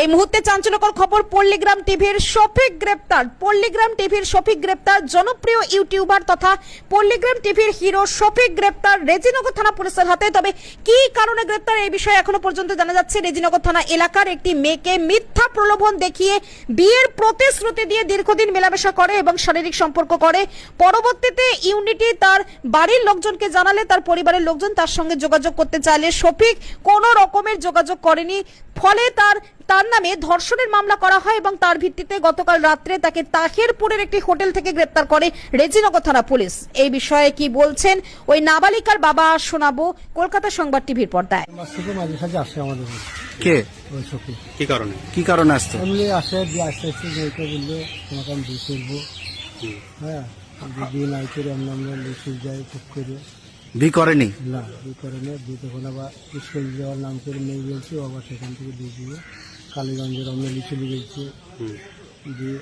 এই মুহূর্তে চাঞ্চল্যকর খবর, পল্লীগ্রাম টিভির শফিক গ্রেপ্তার। পল্লীগ্রাম টিভির শফিক গ্রেপ্তার। জনপ্রিয় ইউটিউবার তথা পল্লীগ্রাম টিভির হিরো শফিক গ্রেপ্তার রেজিনগর থানা পুলিশের হাতে। তবে কি কারণে গ্রেপ্তার এই বিষয়ে এখনো পর্যন্ত জানা যাচ্ছে। রেজিনগর থানা এলাকার একটি মেয়েকে মিথ্যা প্রলোভন দেখিয়ে বিয়ের প্রতিশ্রুতি দিয়ে দীর্ঘদিন মেলামেশা করে এবং শারীরিক সম্পর্ক করে। পরবর্তীতে ইউনিটি তার বাড়ির লোকজনকে জানালে তার পরিবারের লোকজন তার সঙ্গে যোগাযোগ করতে চাইলে শফিক কোনো রকমের যোগাযোগ করেনি। ফলে তার নামে ধর্ষণের মামলা করা হয় এবং তার ভিত্তিতে গতকাল রাত্রে তাকে তাহিরপুরের একটি হোটেল থেকে গ্রেপ্তার করে রেজিনগর থানা পুলিশ। এই বিষয়ে কি বলছেন ওই নাবালিকার বাবা শোনাবো কলকাতা সংবাদ টিভির পর্দায়। কে ওই শফিক কি কারণে আসতো? এমনি আসে দিয়ে আস্তে আস্তে যেতে বললো তোমাকে আমি বিয়ে করবো। হ্যাঁ, বিয়ে নাই করে আমরা লিখে যাই খুব করে বি করেনি। না, বিয়ে করে না। বিয়ে তখন আবার স্কুল যাওয়ার নাম করে মেয়ে বলছে, আবার সেখান থেকে দিয়ে দিয়ে কালীগঞ্জের আমরা চলে গেছে। দিয়ে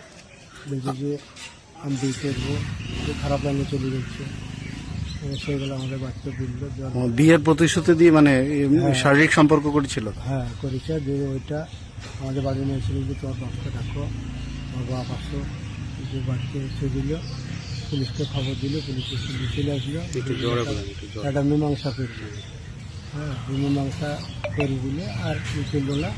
বলছে যে আমি বিয়ে করবো, খারাপ লাইনে চলে গেছে। সেগুলো আমাদের বাচ্চা বললো বিয়ের প্রতিশ্রুতি দিয়ে মানে শারীরিক সম্পর্ক করেছিল। হ্যাঁ করেছে। যে ওইটা আমাদের বাড়ি নিয়ে এসে যে তোমার বাপকে ডাকো, আমার বাপ আসো। যে বাড়িতে এসে দিল, পুলিশকে খবর দিল, পুলিশ চলে আসলো। একটা মীমাংসা করবে। হ্যাঁ, মীমাংসা করে দিলে আর চললো না।